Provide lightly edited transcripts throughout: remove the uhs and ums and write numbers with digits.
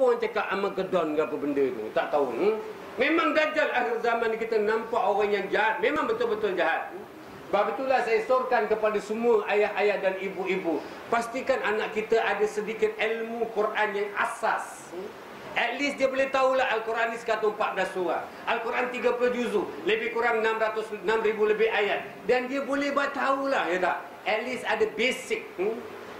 orang cakap Armageddon ke apa benda tu? Tak tahu. Memang Dajjal akhir zaman kita nampak orang yang jahat. Memang betul-betul jahat. Sebab itulah saya sorkan kepada semua ayah-ayah dan ibu-ibu. Pastikan anak kita ada sedikit ilmu Quran yang asas. At least dia boleh tahulah Al-Quran ni 114 surah. Al-Quran 30 juzuk. Lebih kurang 6,000 lebih ayat. Dan dia boleh tahulah, ya tak? At least ada basic.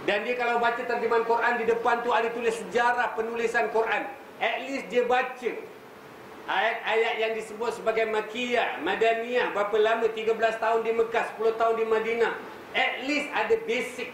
Dan dia kalau baca terjemahan Quran, di depan tu ada tulis sejarah penulisan Quran. At least dia baca ayat-ayat yang disebut sebagai Makkiyah, Madaniyah, berapa lama, 13 tahun di Mekah, 10 tahun di Madinah. At least ada basic,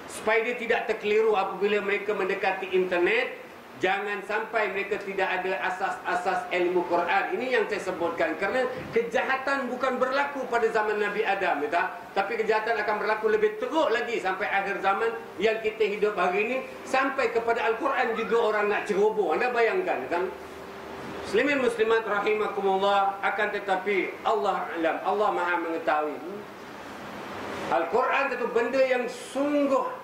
supaya dia tidak terkeliru apabila mereka mendekati internet. Jangan sampai mereka tidak ada asas-asas ilmu Quran. Ini yang saya sebutkan. Kerana kejahatan bukan berlaku pada zaman Nabi Adam, ya tak? Tapi kejahatan akan berlaku lebih teruk lagi sampai akhir zaman yang kita hidup hari ini. Sampai kepada Al-Quran juga orang nak ceroboh. Anda bayangkan kan? Muslimin muslimat rahimakumullah. Akan tetapi Allah alam, Allah maha mengetahui. Al-Quran itu benda yang sungguh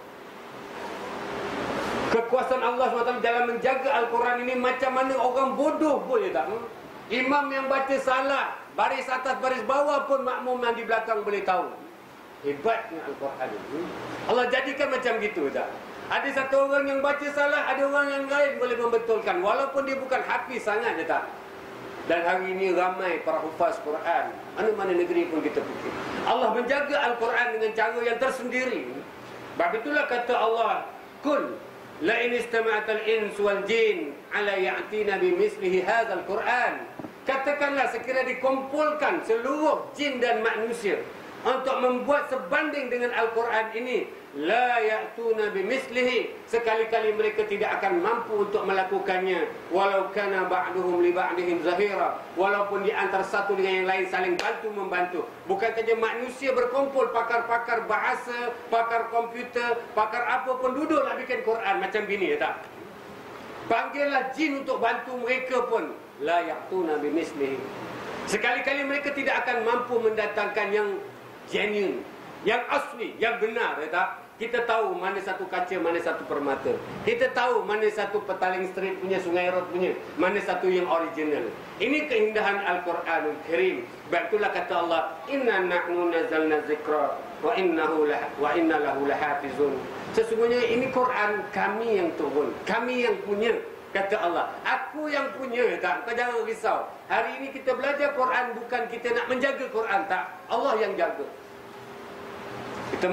kekuasaan Allah SWT dalam menjaga Al-Quran ini. Macam mana orang bodoh pun, ya tak? Imam yang baca salah, baris atas baris bawah pun makmum yang di belakang boleh tahu. Hebatnya Al-Quran ini. Allah jadikan macam gitu, tak? Ada satu orang yang baca salah, ada orang yang lain boleh membetulkan, walaupun dia bukan hafiz sangat, ya tak? Dan hari ini ramai para hufaz Quran, mana-mana negeri pun kita pergi. Allah menjaga Al-Quran dengan cara yang tersendiri. Sebab itulah kata Allah, Kul la in istama'atal ins wal jin ala ya'tina bimithlihi hadzal Quran. Katakanlah sekiranya dikumpulkan seluruh jin dan manusia untuk membuat sebanding dengan Al-Quran ini, la ya'tuna bimithlihi, sekali-kali mereka tidak akan mampu untuk melakukannya. Walau kana ba'duhum li ba'dihim zahira, walaupun di antara satu dengan yang lain saling bantu-membantu. Bukan saja manusia berkumpul, pakar-pakar bahasa, pakar komputer, pakar apa pun duduk nak bikin Quran macam gini, ya tak? Panggillah jin untuk bantu mereka pun, la ya'tuna bimithlihi, sekali-kali mereka tidak akan mampu mendatangkan yang genuine, yang asli, yang benar, ya tak? Kita tahu mana satu kaca, mana satu permata. Kita tahu mana satu petaling street punya, Sungai Road punya, mana satu yang original. Ini keindahan Al-Quranul Karim. Sebab itulah kata Allah, Inna nahnu nazzalna zikra wa inna lahu lahafizun. Sesungguhnya ini Quran kami yang turun, kami yang punya. Kata Allah, aku yang punya, tak? Kau jangan risau. Hari ini kita belajar Quran bukan kita nak menjaga Quran, tak? Allah yang jaga. Kita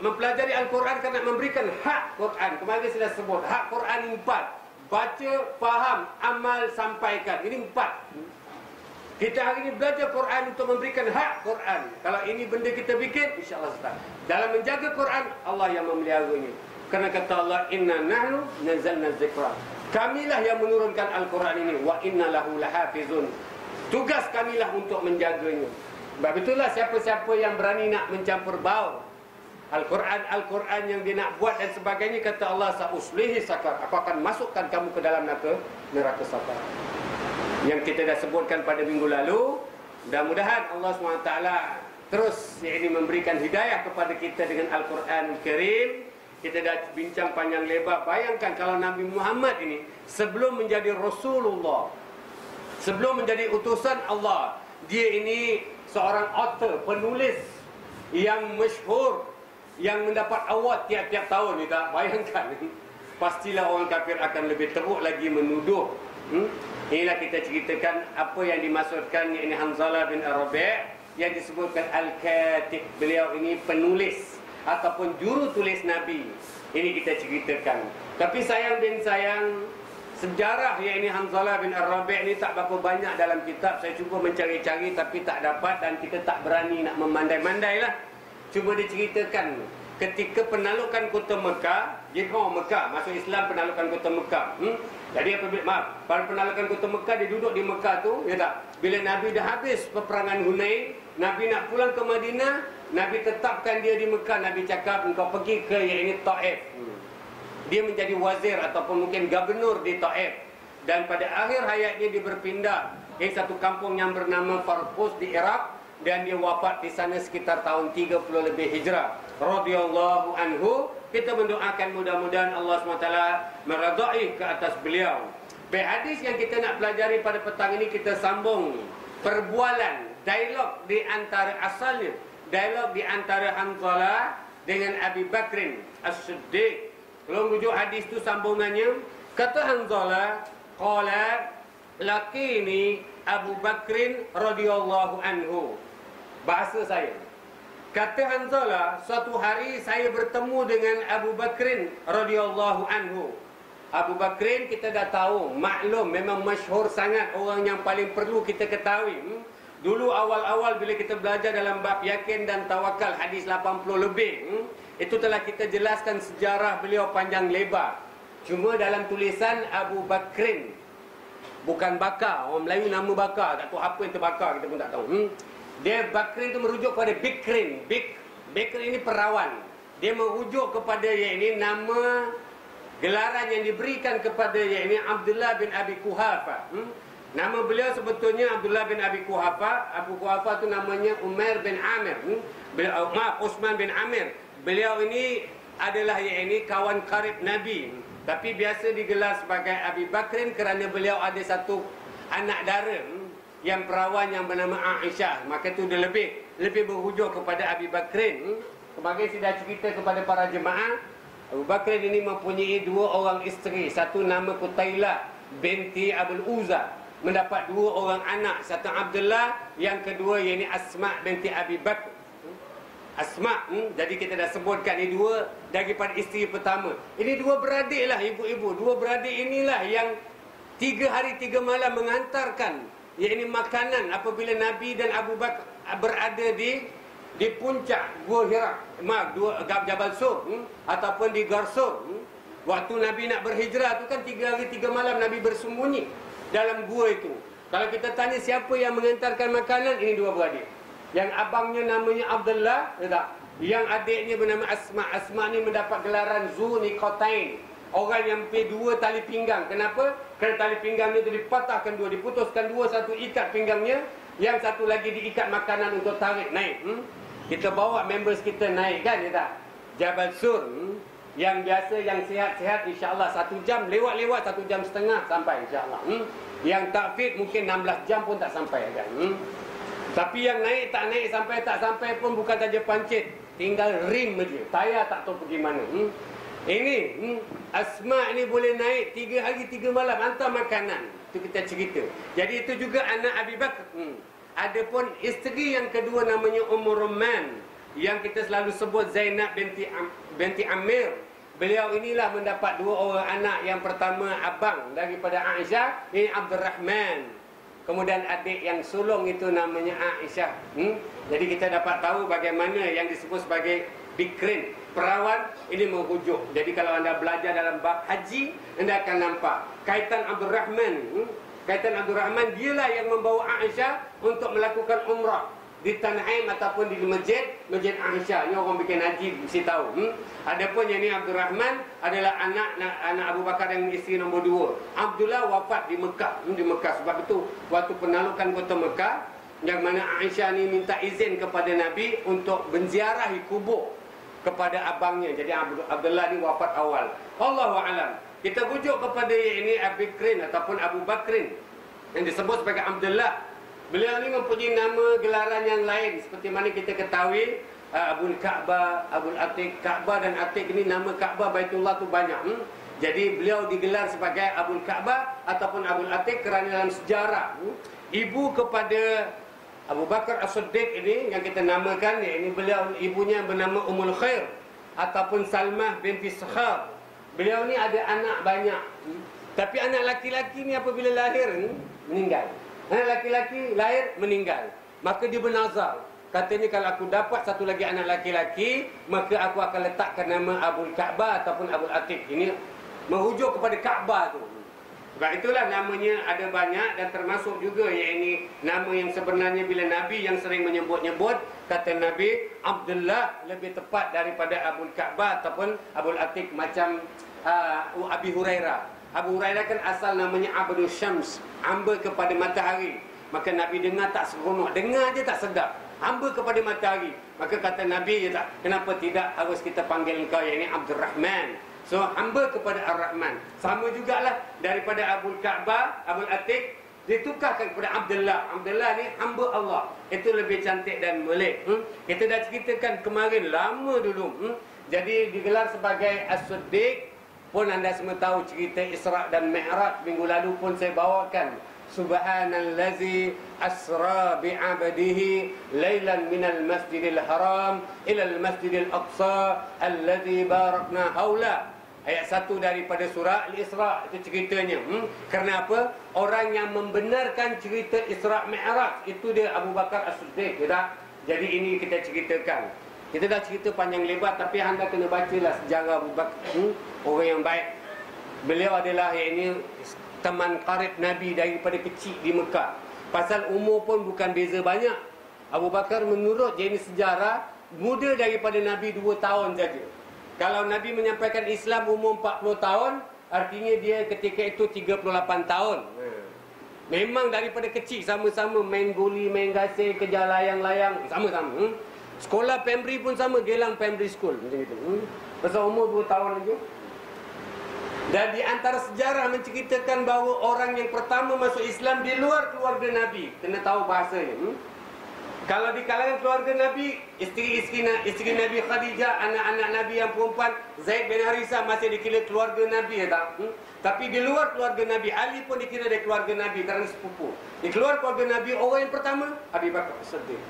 mempelajari Al-Quran kerana memberikan hak Quran. Kemarin saya sebut hak Quran 4. Baca, faham, amal, sampaikan. Ini 4. Kita hari ini belajar Quran untuk memberikan hak Quran. Kalau ini benda kita bikin, insya-Allah start. Dalam menjaga Quran, Allah yang memeliharanya. Kerana kata Allah, Inna nahnu nazzalna zikra. Kamilah yang menurunkan Al-Quran ini. Wa inna lahu lahafizun. Tugas kamilah untuk menjaganya. Sebab itulah siapa-siapa yang berani nak mencampur baur Al-Quran yang dia nak buat dan sebagainya, kata Allah, sa'uslihi sakar, aku akan masukkan kamu ke dalam neraka sakar. Yang kita dah sebutkan pada minggu lalu. Mudah-mudahan Allah SWT terus ini memberikan hidayah kepada kita dengan Al-Quran Karim. Kita dah bincang panjang lebar. Bayangkan kalau Nabi Muhammad ini sebelum menjadi Rasulullah, sebelum menjadi utusan Allah, dia ini seorang author, penulis yang masyhur, yang mendapat award tiap-tiap tahun, ni tak? Bayangkan, pastilah orang kafir akan lebih teruk lagi menuduh. Inilah kita ceritakan apa yang dimaksudkan, ini Hanzalah bin Ar-Rabi' yang disebutkan Al-Katib. Beliau ini penulis ataupun juru tulis Nabi. Ini kita ceritakan. Tapi sayang bin sayang, sejarah yang ini Hanzalah bin Ar-Rabi' ni tak berapa banyak dalam kitab. Saya cuba mencari-cari tapi tak dapat, dan kita tak berani nak memandai-mandai lah. Cuma diceritakan ketika penalukan kota Mekah, dia orang Mekah, masuk Islam, penalukan kota Mekah. Jadi apabila pada penalukan kota Mekah, dia duduk di Mekah tu, ya tak? Bila Nabi dah habis peperangan Hunain, Nabi nak pulang ke Madinah, Nabi tetapkan dia di Mekah. Nabi cakap, engkau pergi ke yang ini Taif. Dia menjadi wazir ataupun mungkin gubernur di Taif. Dan pada akhir hayatnya dia berpindah ke satu kampung yang bernama Farqus di Iraq, dan dia wafat di sana sekitar tahun 30 lebih Hijrah radhiyallahu anhu. Kita mendoakan mudah-mudahan Allah SWT meredai ke atas beliau. Baik, hadis yang kita nak pelajari pada petang ini, kita sambung perbualan, dialog di antara asalnya, dialog di antara Hanzalah dengan Abi Bakrin As-Siddiq. Kalau rujuk hadis tu sambungannya, kata Hanzalah, qala laqini Abu Bakrin radhiyallahu anhu. Bahasa saya, kata Hanzalah, suatu hari saya bertemu dengan Abu Bakrin radhiyallahu anhu. Abu Bakrin kita dah tahu, maklum, memang masyhur sangat, orang yang paling perlu kita ketahui. Dulu awal-awal bila kita belajar dalam bab yakin dan tawakal, hadis 80 lebih, itu telah kita jelaskan sejarah beliau panjang lebar. Cuma dalam tulisan Abu Bakrin, bukan Bakar. Orang Melayu nama Bakar, tak tahu apa yang terbakar, kita pun tak tahu. Dia Bakrin itu merujuk pada Bikrin. Bikrin ini perawan. Dia merujuk kepada ini nama gelaran yang diberikan kepada yakni Abdullah bin Abi Quhafa. Nama beliau sebetulnya Abdullah bin Abi Quhafa. Abu Quhafa tu namanya Umar bin Amir. Utsman bin Amir. Beliau ini adalah yakni kawan karib Nabi, tapi biasa digelar sebagai Abi Bakrin kerana beliau ada satu anak dara yang perawan yang bernama Aisyah. Maka tu dia lebih berhujung kepada Abi Bakrin. Kemarin saya dah cerita kepada para jemaah, Abu Bakrin ini mempunyai dua orang isteri. Satu nama Qutailah binti Abul Uzza, mendapat dua orang anak. Satu Abdullah, yang kedua yakni Asma binti Abi Bakr. Asma, jadi kita dah sebutkan ini dua daripada isteri pertama. Ini dua beradik lah, ibu-ibu. Dua beradik inilah yang 3 hari 3 malam mengantarkan yakni makanan apabila Nabi dan Abu Bakar berada di puncak Gua Hira, Jabal Sur, ataupun di Gar Sur. Waktu Nabi nak berhijrah tu kan 3 hari 3 malam Nabi bersembunyi dalam gua itu. Kalau kita tanya siapa yang mengantarkan makanan, ini dua beradik. Yang abangnya namanya Abdullah, yang adiknya bernama Asma. Asma ni mendapat gelaran Zuniqatain, orang yang dua tali pinggang. Kenapa? Kerana tali pinggangnya itu dipatahkan dua, diputuskan dua, satu ikat pinggangnya, yang satu lagi diikat makanan untuk tarik naik. Kita bawa members kita naik kan, Jabal Sur, yang biasa, yang sihat-sihat insya-Allah 1 jam, lewat-lewat 1 jam setengah sampai insya-Allah. Yang tak fit mungkin 16 jam pun tak sampai kan. Tapi yang naik tak naik sampai tak sampai pun bukan saja pancit, tinggal rim saja, tayar tak tahu pergi mana. Ini Asma ni boleh naik 3 hari 3 malam hantar makanan. Itu kita cerita. Jadi itu juga anak Abi Bakar. Adapun isteri yang kedua namanya Rumman, yang kita selalu sebut Zainab binti Amir. Beliau inilah mendapat 2 orang anak. Yang pertama abang daripada Aisyah, ini Abdurrahman. Kemudian adik yang sulung itu namanya Aisyah. Jadi kita dapat tahu bagaimana yang disebut sebagai Bikrin, perawan, ini merujuk. Jadi kalau anda belajar dalam bab haji, anda akan nampak kaitan Abdurrahman. Kaitan Abdurrahman, dialah yang membawa Aisyah untuk melakukan umrah di Tan'im ataupun di Masjid Aisyah. Ini orang bikin haji mesti tahu. Adapun yang ini Abdurrahman adalah anak Abu Bakar yang isteri nombor 2. Abdullah wafat di Mekah. Sebab itu waktu penalukan kota Mekah, yang mana Aisyah ni minta izin kepada Nabi untuk menziarahi kubur kepada abangnya. Jadi Abdullah ni wafat awal. Allahu a'lam. Kita rujuk kepada ini Abi Bakrin ataupun Abu Bakrin yang disebut sebagai Abdullah. Beliau ni mempunyai nama gelaran yang lain seperti mana kita ketahui, Abul Ka'bah, Abul Atiq. Ka'bah dan Atiq ini nama Ka'bah Baitullah tu banyak. Jadi beliau digelar sebagai Abul Ka'bah ataupun Abul Atiq kerana dalam sejarah ibu kepada Abu Bakar As-Siddiq ini yang kita namakan, ini beliau ibunya bernama Ummul Khair ataupun Salmah binti Sakhar. Beliau ni ada anak banyak. Tapi anak laki-laki ni apabila lahir meninggal. Anak laki-laki lahir meninggal. Maka dia bernazar. Katanya kalau aku dapat satu lagi anak laki-laki, maka aku akan letakkan nama Abul Ka'bah ataupun Abul Atiq. Ini merujuk kepada Ka'bah tu. Sebab itulah namanya ada banyak, dan termasuk juga yang ini nama yang sebenarnya bila Nabi yang sering menyebut-nyebut, kata Nabi Abdullah lebih tepat daripada Abul Ka'bah ataupun Abul Atiq, macam Abi Hurairah. Abu Hurairah kan asal namanya Abdul Syams, hamba kepada matahari. Maka Nabi dengar tak seronok, dengar je tak sedap. hamba kepada matahari. Maka kata Nabi, kenapa tidak harus kita panggil engkau, yang ini Abdul Rahman. So hamba kepada Ar-Rahman. Sama jugalah daripada Abul Ka'bah, Abul Atiq, ditukarkan kepada Abdullah. Abdullah ni hamba Allah. Itu lebih cantik dan molek. Kita dah ceritakan kemarin, lama dulu. Jadi digelar sebagai As-Siddiq. Pun anda semua tahu cerita Isra' dan Mi'raj. Minggu lalu pun saya bawakan. Subhanallazi asra bi'abdihi laylan minal masjidil haram ilal masjidil aqsa alladzi barakna haula. Ayat 1 daripada surah Al-Isra' itu ceritanya. Kerana apa? Orang yang membenarkan cerita Isra' Mi'raj itu dia Abu Bakar As-Siddiq. Jadi ini kita ceritakan. Kita dah cerita panjang lebar, tapi anda kena bacalah sejarah Abu Bakar. Orang yang baik. Beliau adalah yang ini teman karib Nabi daripada kecil di Mekah. Pasal umur pun bukan beza banyak. Abu Bakar menurut jenis sejarah muda daripada Nabi 2 tahun saja. Kalau Nabi menyampaikan Islam umur 40 tahun, artinya dia ketika itu 38 tahun. Memang daripada kecil sama-sama main guli, main gasing, kejar layang-layang, sama-sama. Sekolah primary pun sama, Gelang Primary School macam itu. Pasal umur 2 tahun saja. Dan di antara sejarah menceritakan bahawa orang yang pertama masuk Islam di luar keluarga Nabi, kena tahu bahasanya. Kalau di kalangan keluarga Nabi, isteri Nabi Khadijah, anak-anak Nabi yang perempuan, Zaid bin Harithah masih dikira keluarga Nabi, Tapi di luar keluarga Nabi, Ali pun dikira dari keluarga Nabi kerana sepupu. Di luar keluarga Nabi, orang yang pertama Abu Bakar As-Siddiq.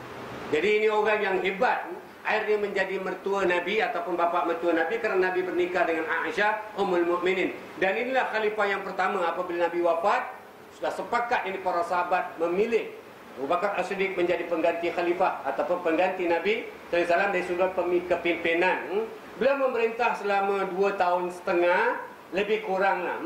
Jadi ini orang yang hebat. Akhirnya menjadi mertua Nabi ataupun bapa mertua Nabi kerana Nabi bernikah dengan Aisyah Ummul Mukminin. Dan inilah khalifah yang pertama apabila Nabi wafat. Sudah sepakat ini para sahabat memilih Abu Bakar As-Siddiq menjadi pengganti khalifah ataupun pengganti Nabi SAW dari sudut kepimpinan. Beliau memerintah selama 2 tahun setengah, lebih kuranglah.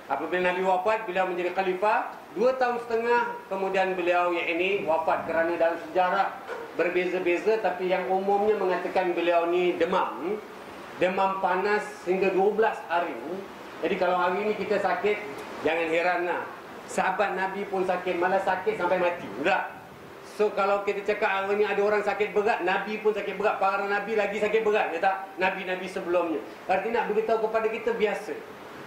Apabila Nabi wafat, beliau menjadi khalifah 2 tahun setengah. Kemudian beliau yang ini wafat kerana dalam sejarah berbeza-beza, tapi yang umumnya mengatakan beliau ni demam. Demam panas hingga 12 hari. Jadi kalau hari ini kita sakit, jangan heranlah. Sahabat Nabi pun sakit, malah sakit sampai mati. Enggak. So kalau kita cakap hari ni ada orang sakit berat, Nabi pun sakit berat, para Nabi lagi sakit berat, ya tak? Nabi-Nabi sebelumnya. Artinya nak beritahu kepada kita biasa.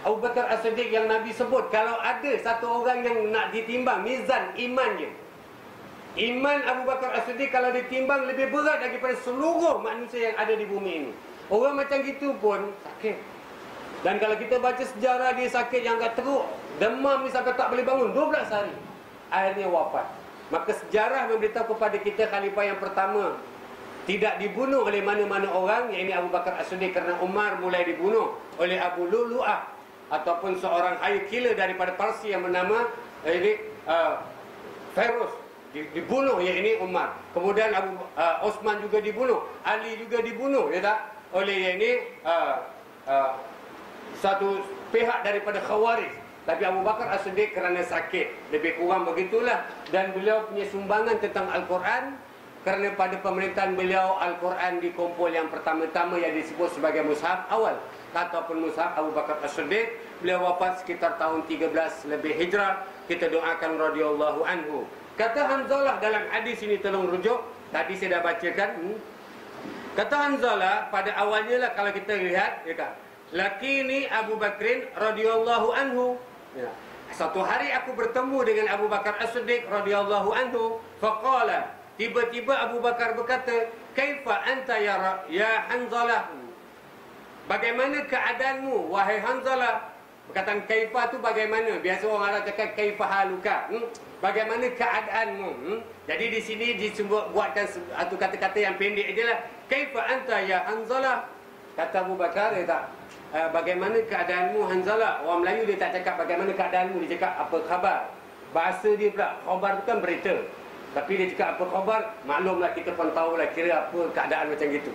Abu Bakar As-Siddiq yang Nabi sebut, kalau ada satu orang yang nak ditimbang mizan imannya, iman Abu Bakar As-Siddiq kalau ditimbang lebih berat daripada seluruh manusia yang ada di bumi ini. Orang macam gitu pun sakit. Dan kalau kita baca sejarah dia sakit yang agak teruk, demam ni sampai tak boleh bangun 12 hari, akhirnya wafat. Maka sejarah memberitahu kepada kita khalifah yang pertama tidak dibunuh oleh mana-mana orang, iaitu Abu Bakar As-Siddiq, kerana Umar mulai dibunuh oleh Abu Lu'lu'ah ataupun seorang high killer daripada Parsi yang bernama Fairuz, dibunuh iaitu Umar. Kemudian Osman juga dibunuh, Ali juga dibunuh, ya tak, oleh satu pihak daripada Khawarij. Tapi Abu Bakar As-Siddiq kerana sakit, lebih kurang begitulah. Dan beliau punya sumbangan tentang Al-Quran, kerana pada pemerintahan beliau Al-Quran dikumpul yang pertama-tama yang disebut sebagai mushaf awal ataupun mushaf Abu Bakar As-Siddiq. Beliau wafat sekitar tahun 13 lebih Hijrah. Kita doakan radhiyallahu anhu. Kata Hanzalah dalam hadis ini, tolong rujuk, tadi saya dah bacakan. Kata Hanzalah pada awalnya lah, kalau kita lihat, ya kan, lakini Abu Bakrin radhiyallahu anhu. Ya. Satu hari aku bertemu dengan Abu Bakar As-Siddiq radhiyallahu anhu, faqala, tiba-tiba Abu Bakar berkata, kaifa anta ya Hanzalah? Bagaimana keadaanmu wahai Hanzalah? Perkataan kaifa tu bagaimana? Biasa orang Arab cakap kaifa haluka. Bagaimana keadaanmu? Jadi di sini buatkan satu kata-kata yang pendek ajalah. Kaifa anta ya Hanzalah? Kata Abu Bakar, ya tak, bagaimana keadaanmu Hanzalah? Orang Melayu dia tak cakap bagaimana keadaanmu, dia cakap apa khabar. Bahasa dia pula, khabar tu kan berita, tapi dia cakap apa khabar. Maklumlah, kita pun tahulah kira apa keadaan macam gitu.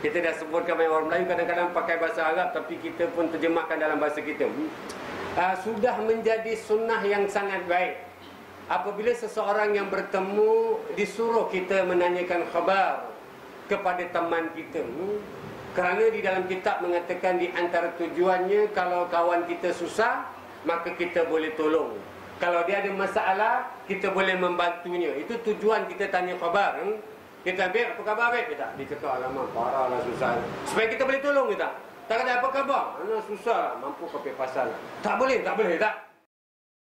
Kita dah sebutkan banyak orang Melayu kadang-kadang pakai bahasa Arab, tapi kita pun terjemahkan dalam bahasa kita. Sudah menjadi sunnah yang sangat baik apabila seseorang yang bertemu disuruh kita menanyakan khabar kepada teman kita. Kerana di dalam kitab mengatakan di antara tujuannya, kalau kawan kita susah, maka kita boleh tolong. Kalau dia ada masalah, kita boleh membantunya. Itu tujuan kita tanya khabar. Kita ambil, apa khabar Habib? Kita dikata alamak, parah lah susah. Supaya kita boleh tolong kita. Tak kata apa khabar? Anak susah, mampu kopi pasal. Tak boleh, tak.